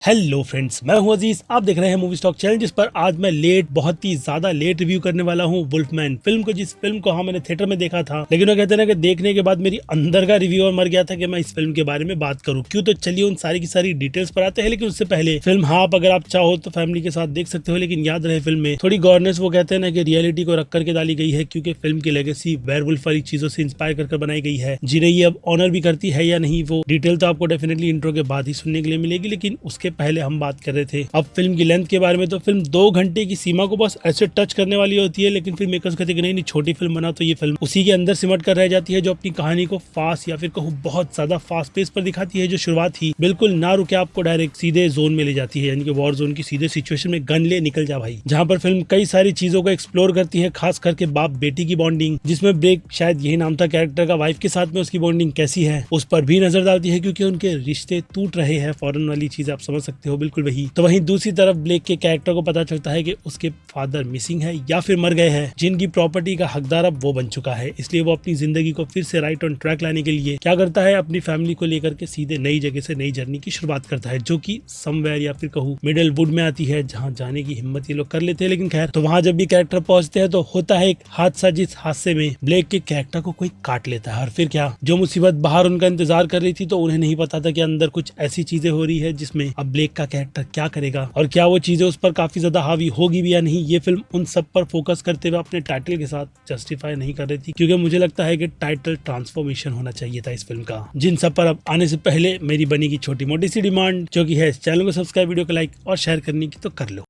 Hello friends, मैं हूं अजीज। आप देख रहे हैं मूवी स्टॉक चैनल, जिस पर आज मैं बहुत ही ज्यादा लेट रिव्यू करने वाला हूं वुल्फमैन फिल्म को। जिस फिल्म को मैंने थिएटर में देखा था, लेकिन वो कहते हैं ना कि देखने के बाद मेरी अंदर का रिव्यू और मर गया था कि मैं इस फिल्म के बारे में बात करूं। क्यों, तो चलिए उन सारी की सारी डिटेल्स पर आते हैं। लेकिन उससे पहले फिल्म आप अगर आप चाहो तो फैमिली के साथ देख सकते हो, लेकिन याद रहे फिल्म में थोड़ी गवर्नेंस वो कहते हैं ना कि रियलिटी को रख करके डाली गई है, क्योंकि फिल्म की लेगेसी वेयरवुल्फ वाली चीजों से इंस्पायर कर बनाई गई है, जिन्हें ये अब ऑनर भी करती है या नहीं, वो डिटेल तो आपको डेफिनेटली इंट्रो के बाद ही सुनने के लिए मिलेगी। लेकिन उसके पहले हम बात रहे थे अब फिल्म की लेंथ के बारे में। तो फिल्म 2 घंटे की सीमा को बस ऐसे टच करने वाली होती है, लेकिन फिर मेकर्स कहते हैं कि नहीं छोटी फिल्म बना, तो ये फिल्म उसी के अंदर सिमट कर रह जाती है, जो अपनी कहानी को फास्ट या फिर कहूँ बहुत ज्यादा फास्ट पेस पर दिखाती है, जो शुरुआत ही बिल्कुल ना रुके आपको डायरेक्ट सीधे जोन में ले जाती है, यानी कि वॉर जोन की सीधे सिचुएशन में गन ले निकल जा भाई। जहाँ पर फिल्म कई सारी चीजों को एक्सप्लोर करती है, खास करके बाप बेटी की बॉन्डिंग, जिसमें ब्रेक शायद यही नाम था कैरेक्टर का, वाइफ के साथ में उसकी बॉन्डिंग कैसी है उस पर भी नजर डालती है, क्योंकि उनके रिश्ते टूट रहे हैं। फॉरेन वाली चीज आप समझ सकते हो, बिल्कुल वही। तो वहीं दूसरी तरफ ब्लेक के कैरेक्टर को पता चलता है कि उसके फादर मिसिंग है या फिर मर गए हैं, जिनकी प्रॉपर्टी का हकदार अब वो बन चुका है। इसलिए वो अपनी जिंदगी को फिर से राइट ऑन ट्रैक लाने के लिए क्या करता है, अपनी फैमिली को लेकर के सीधे नई जगह से नई जर्नी की शुरुआत करता है, जो कि समवेयर या फिर कहूँ मिडिल वुड में आती है, जहाँ जाने की हिम्मत ये लोग कर लेते हैं। लेकिन खैर, तो वहाँ जब भी कैरेक्टर पहुंचते हैं तो होता है एक हादसा, जिस हादसे में ब्लेक के कैरेक्टर को कोई काट लेता है। और फिर क्या, जो मुसीबत बाहर उनका इंतजार कर रही थी, तो उन्हें नहीं पता था कि अंदर कुछ ऐसी चीजें हो रही है जिसमें अब ब्लेक का कैरेक्टर क्या करेगा और क्या वो चीजें उस पर काफी ज्यादा हावी होगी भी या नहीं। ये फिल्म उन सब पर फोकस करते हुए अपने टाइटल के साथ जस्टिफाई नहीं कर रही थी, क्योंकि मुझे लगता है कि टाइटल ट्रांसफॉर्मेशन होना चाहिए था इस फिल्म का। जिन सब पर अब आने से पहले मेरी बनी की छोटी मोटी सी डिमांड, जो कि है इस चैनल को सब्सक्राइब, वीडियो को लाइक और शेयर करने की, तो कर लो।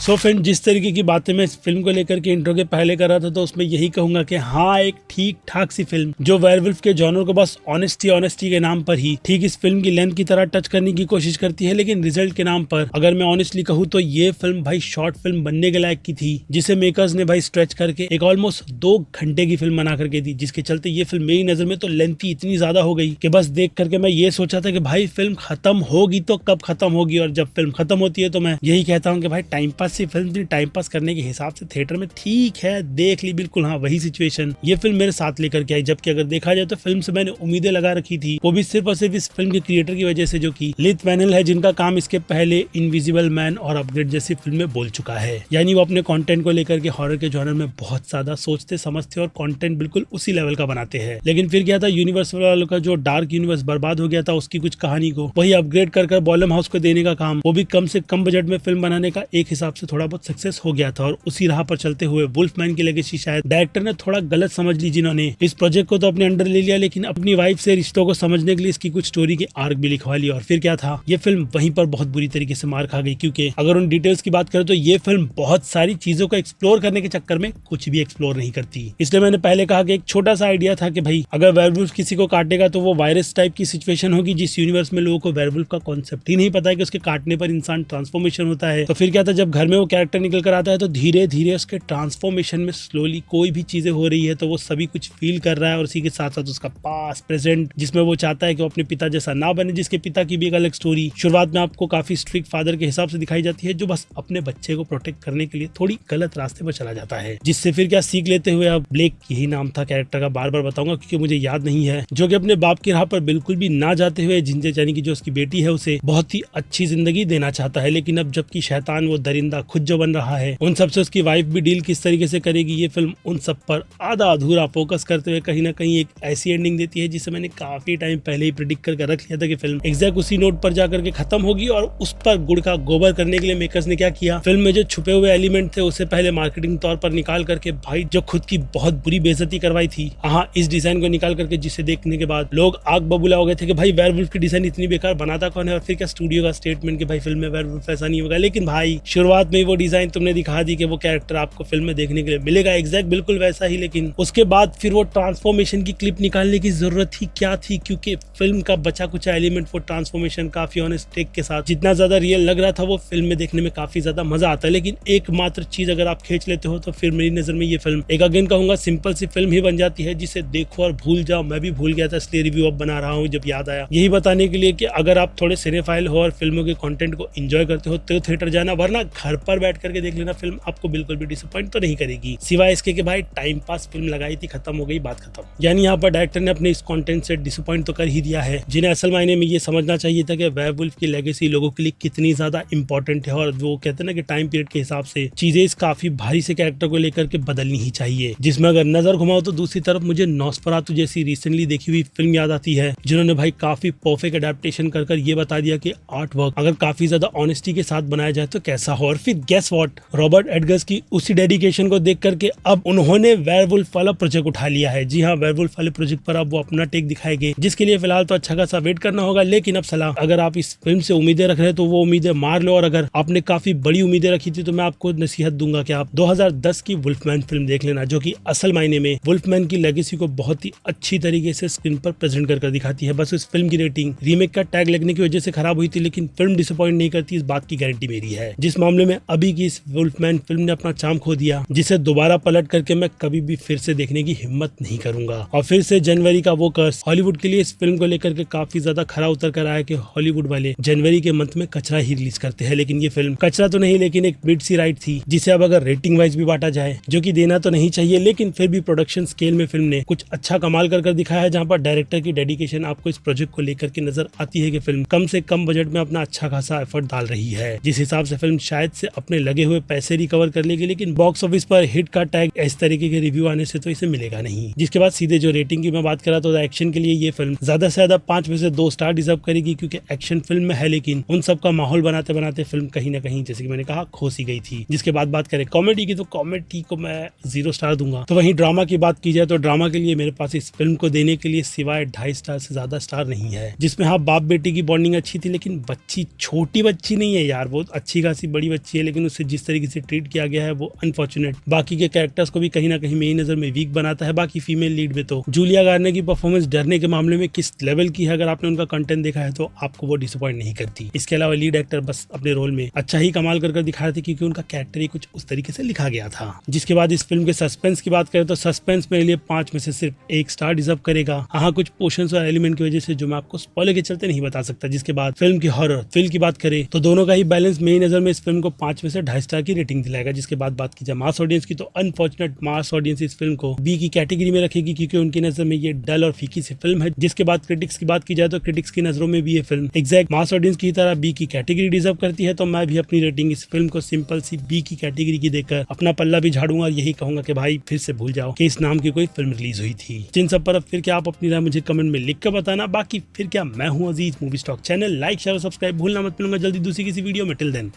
सो फ्रेंड, जिस तरीके की बातें मैं इस फिल्म को लेकर के इंट्रो के पहले कर रहा था, तो उसमें यही कहूंगा कि हाँ, एक ठीक ठाक सी फिल्म जो वेयरवुल्फ के जॉनर को बस ऑनेस्टी के नाम पर ही ठीक इस फिल्म की लेंथ की तरह टच करने की कोशिश करती है। लेकिन रिजल्ट के नाम पर अगर मैं ऑनेस्टली कहूँ तो ये फिल्म भाई शॉर्ट फिल्म बनने के लायक की थी, जिसे मेकर्स ने भाई स्ट्रेच करके एक ऑलमोस्ट 2 घंटे की फिल्म बना करके दी, जिसके चलते ये फिल्म मेरी नजर में तो लेंथी इतनी ज्यादा हो गई कि बस देख करके मैं ये सोचा था कि भाई फिल्म खत्म होगी तो कब खत्म होगी। और जब फिल्म खत्म होती है तो मैं यही कहता हूँ कि भाई टाइम पास सी फिल्म थी, टाइम पास करने के हिसाब से थिएटर में ठीक है, देख ली। बिल्कुल हाँ, वही सिचुएशन ये फिल्म मेरे साथ लेकर के आई। जबकि अगर देखा जाए तो फिल्म से मैंने उम्मीदें लगा रखी थी, वो भी सिर्फ और सिर्फ इस फिल्म के क्रिएटर की वजह से, जो कि लिथ वैनल है, जिनका काम इसके पहले इनविजिबल मैन और अपग्रेड जैसी फिल्म में बोल चुका है। यानी वो अपने कंटेंट को लेकर के हॉरर के जॉनर में बहुत ज्यादा सोचते समझते और कंटेंट बिल्कुल उसी लेवल का बनाते हैं। लेकिन फिर क्या था, यूनिवर्स वालों का जो डार्क यूनिवर्स बर्बाद हो गया था, उसकी कुछ कहानी को वही अपग्रेड कर बॉलम हाउस को देने का काम, वो भी कम से कम बजट में फिल्म बनाने का एक हिसाब से थोड़ा बहुत सक्सेस हो गया था। और उसी राह पर चलते हुए वुल्फमैन की लेगेसी शायद डायरेक्टर ने थोड़ा गलत समझ ली, जिन्होंने इस प्रोजेक्ट को तो अपने अंडर ले लिया, लेकिन अपनी वाइफ से रिश्तों को समझने के लिए इसकी कुछ स्टोरी की आर्क भी लिखवा ली। और फिर क्या था, ये फिल्म वहीं पर बहुत बुरी तरीके से मार खा गई, क्योंकि अगर उन डिटेल्स की बात करें तो ये फिल्म बहुत सारी चीजों को एक्सप्लोर करने के चक्कर में कुछ भी एक्सप्लोर नहीं करती। इसलिए मैंने पहले कहा कि एक छोटा सा आइडिया था कि भाई अगर वेयरवुल्फ किसी को काटेगा तो वो वायरस टाइप की सिचुएशन होगी, जिस यूनिवर्स में लोगों को वेयरवुल्फ का कॉन्सेप्ट ही नहीं पता है कि उसके काटने पर इंसान ट्रांसफॉर्मेशन होता है। तो फिर क्या था, जब घर में वो कैरेक्टर निकल कर आता है तो धीरे धीरे उसके ट्रांसफॉर्मेशन में स्लोली कोई भी चीजें हो रही है तो वो सभी कुछ फील कर रहा है। और उसी के साथ साथ उसका पास्ट प्रेजेंट, जिसमें वो चाहता है कि वो अपने पिता जैसा ना बने, जिसके पिता की भी एक अलग स्टोरी शुरुआत में आपको काफी स्ट्रिक्ट फादर के हिसाब से दिखाई जाती है, जो बस अपने बच्चे को प्रोटेक्ट करने के लिए थोड़ी गलत रास्ते पर चला जाता है। जिससे फिर क्या सीख लेते हुए, अब ब्लेक यही नाम था कैरेक्टर का, बार बार बताऊंगा क्योंकि मुझे याद नहीं है, जो कि अपने बाप की राह पर बिल्कुल भी ना जाते हुए जिंजे यानी कि जो उसकी बेटी है उसे बहुत ही अच्छी जिंदगी देना चाहता है। लेकिन अब जबकि शैतान वो दरिंदा खुद जो बन रहा है, उन सबसे उसकी वाइफ भी डील किस तरीके से करेगी, ये फिल्म उन सब पर आधा अधूरा फोकस करते हुए कहीं ना कहीं एक ऐसी एंडिंग देती है जिसे मैंने काफी टाइम पहले ही प्रेडिक्ट करके रख लिया था कि फिल्म एग्जैक्ट उसी नोट पर जाकर के खत्म होगी। और उस पर गुड़ का गोबर करने के लिए मेकर्स ने क्या किया, फिल्म में जो छुपे हुए एलिमेंट थे उसे पहले मार्केटिंग तौर पर निकाल करके भाई जो खुद की बहुत बुरी बेइज्जती करवाई थी, हाँ, इस डिजाइन को निकाल करके, जिसे देखने के बाद लोग आग बबूला हो गए थे कि भाई वेयरवुल्फ की डिजाइन इतनी बेकार बनाता कौन है। और फिर क्या स्टूडियो का स्टेटमेंट कि भाई फिल्म में वेयरवुल्फ ऐसा नहीं होगा। लेकिन भाई शुरुआत में वो डिजाइन तुमने दिखा दी कि वो कैरेक्टर आपको फिल्म में देखने के लिए मिलेगा एग्जैक्ट बिल्कुल वैसा ही, लेकिन उसके बाद फिर वो ट्रांसफॉर्मेशन की क्लिप निकालने की जरूरत ही क्या थी, क्योंकि फिल्म का बचा कुछ एलिमेंट वो ट्रांसफॉर्मेशन काफी ऑनेस्ट टेक के साथ जितना ज्यादा रियल लग रहा था, वो फिल्म में देखने में काफी ज्यादा मजा आता है। लेकिन एकमात्र चीज अगर आप खींच लेते हो तो फिर मेरी नजर में ये फिल्म एक अगेन कहूंगा सिंपल सी फिल्म ही बन जाती है, जिसे देखो और भूल जाओ। मैं भी भूल गया था, इसलिए रिव्यू अब बना रहा हूँ जब याद आया, यही बताने के लिए कि अगर आप थोड़े सिनेफाइल हो और फिल्मों के कंटेंट को एंजॉय करते हो तो थिएटर जाना, वरना घर पर बैठ करके देख लेना फिल्म, आपको बिल्कुल भी डिसअपॉइंट तो नहीं करेगी। सिवाय इसके कि भाई टाइम पास फिल्म लगाई थी, खत्म हो गई, बात खत्म। यानी यहाँ पर डायरेक्टर ने अपने इस कंटेंट से डिसअपॉइंट तो कर ही दिया है, जिन्हें असल मायने में ये समझना चाहिए था कि वेयरवुल्फ की लेगेसी लोगों के लिए कितनी ज्यादा इंपॉर्टेंट है, और वो कहते हैं ना कि टाइम पीरियड के हिसाब से चीजें इस काफी भारी से कैरेक्टर को लेकर के बदलनी ही चाहिए। जिसमें अगर नजर घुमाओ तो दूसरी तरफ मुझे नॉस्फेरातु जैसी रिसेंटली देखी हुई फिल्म याद आती है, जिन्होंने भाई काफी परफेक्ट अडेप्टेशन कर ये बता दिया कि आर्ट वर्क अगर काफी ज्यादा ऑनेस्टी के साथ बनाया जाए तो कैसा हो। और फिर गेस व्हाट, रॉबर्ट एडगर्स की उसी डेडिकेशन को देख करके अब उन्होंने वेयरवुल्फ वाला प्रोजेक्ट उठा लिया है। जी हाँ, वेयरवुल्फ वाले प्रोजेक्ट पर अब वो अपना टेक दिखाएंगे, जिसके लिए फिलहाल तो अच्छा खासा वेट करना होगा। लेकिन अब सलाह, अगर आप इस फिल्म से उम्मीदें रख रहे हैं तो वो उम्मीदें मार लो, और अगर आपने काफी बड़ी उम्मीदें रखी थी तो मैं आपको नसीहत दूंगा कि आप 2010 की वुल्फमैन फिल्म देख लेना, जो कि असल मायने में वुल्फमैन की लेगेसी को बहुत ही अच्छी तरीके से स्क्रीन पर प्रेजेंट कर दिखाती है। बस इस फिल्म की रेटिंग रीमेक का टैग लगने की वजह से खराब हुई थी, लेकिन फिल्म डिसअपॉइंट नहीं करती, इस बात की गारंटी मेरी है। जिस मामले में अभी की इस वुल्फमैन फिल्म ने अपना चार्म खो दिया, जिसे दोबारा पलट करके मैं कभी भी फिर से देखने की हिम्मत नहीं करूंगा। और फिर से जनवरी का वो कर्स हॉलीवुड के लिए इस फिल्म को लेकर के काफी ज्यादा खरा उतर कर आया कि हॉलीवुड वाले जनवरी के मंथ में कचरा ही रिलीज करते हैं। लेकिन ये फिल्म कचरा तो नहीं, लेकिन एक मिड सी राइड थी, जिसे अब अगर रेटिंग वाइज भी बांटा जाए, जो कि देना तो नहीं चाहिए, लेकिन फिर भी प्रोडक्शन स्केल में फिल्म ने कुछ अच्छा कमाल कर दिखाया है, जहाँ पर डायरेक्टर की डेडिकेशन आपको इस प्रोजेक्ट को लेकर के नजर आती है कि फिल्म कम से कम बजट में अपना अच्छा खासा एफर्ट डाल रही है। जिस हिसाब से फिल्म शायद से अपने लगे हुए पैसे रिकवर कर लेगी, लेकिन बॉक्स ऑफिस पर हिट का टैग इस तरीके के रिव्यू आने से तो इसे मिलेगा नहीं। जिसके बाद सीधे जो रेटिंग की मैं बात करा तो एक्शन के लिए ये फिल्म ज्यादा से ज्यादा 5 में से 2 स्टार डिजर्व करेगी, क्योंकि एक्शन फिल्म में है, लेकिन उन सब का माहौल बनाते बनाते फिल्म कहीं ना कहीं, जैसे कि मैंने कहा, खोसी गई थी। जिसके बाद बात करें कॉमेडी की तो कॉमेडी को मैं 0 स्टार दूंगा। तो वहीं ड्रामा की बात की जाए तो ड्रामा के लिए मेरे पास इस फिल्म को देने के लिए सिवाय 2.5 स्टार से ज्यादा स्टार नहीं है। जिसमें हाँ, बाप बेटी की बॉन्डिंग अच्छी थी, लेकिन बच्ची छोटी बच्ची नहीं है यार, बहुत अच्छी खासी बड़ी बच्ची है, लेकिन उससे जिस तरीके से ट्रीट किया गया है वो अनफॉर्चुनेट बाकी के कैरेक्टर्स को भी कहीं ना कहीं मेरी नजर में वीक बनाता है। बाकी फीमेल लीड में तो जूलिया गार्नर की परफॉर्मेंस डरने के मामले में किस लेवल की है, अगर आपने उनका कंटेंट देखा है तो आपको वो डिसअपॉइंट नहीं करती। इसके अलावा लीड एक्टर बस अपने रोल में अच्छा ही कमाल कर दिखा रहे थे, क्योंकि उनका कैरेक्टर ही कुछ उस तरीके से लिखा गया था। जिसके बाद इस फिल्म के सस्पेंस की बात करें तो सस्पेंस मेरे लिए 5 में से सिर्फ 1 स्टार डिजर्व करेगा। हाँ, कुछ पोर्शंस और एलिमेंट की वजह से जो मैं आपको स्पॉइलर के चलते नहीं बता सकता। जिसके बाद फिल्म की हॉरर थ्रिल की बात करें तो दोनों का ही बैलेंस मेरी नजर में इस फिल्म को 5 में से 2.5 स्टार की रेटिंग दिलाएगा। जिसके बाद बात की जाए मास ऑडियंस की तो अनफॉर्चुनेट मास ऑडियंस इस फिल्म को बी की कैटेगरी में रखेगी, क्योंकि उनकी नजर में ये डल और फीकी सी फिल्म है। जिसके बाद क्रिटिक्स की बात की जाए तो क्रिटिक्स की नजरों में भी ये फिल्म एग्जैक्ट मास ऑडियंस की तरह बी की कैटेगरी डिजर्व करती है। तो मैं भी अपनी रेटिंग इस फिल्म को सिंपल सी बी की कैटेगरी की देकर अपना पल्ला भी झाड़ूंगा, और यही कहूंगा कि भाई फिर से भूल जाओ कि इस नाम की कोई फिल्म रिलीज हुई थी। जिन सब पर अब फिर क्या आप अपनी राय मुझे कमेंट में लिख कर बताना। बाकी फिर क्या, मैं हूँ Aziz movie stock, channel like share और सब्सक्राइब भूलना मत। मिलूंगा जल्दी दूसरी किसी वीडियो में। Till then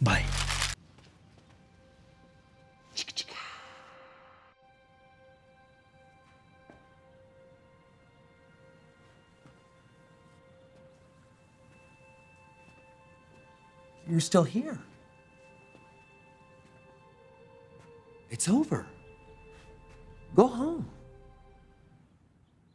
bye. You're still here. It's over. Go home.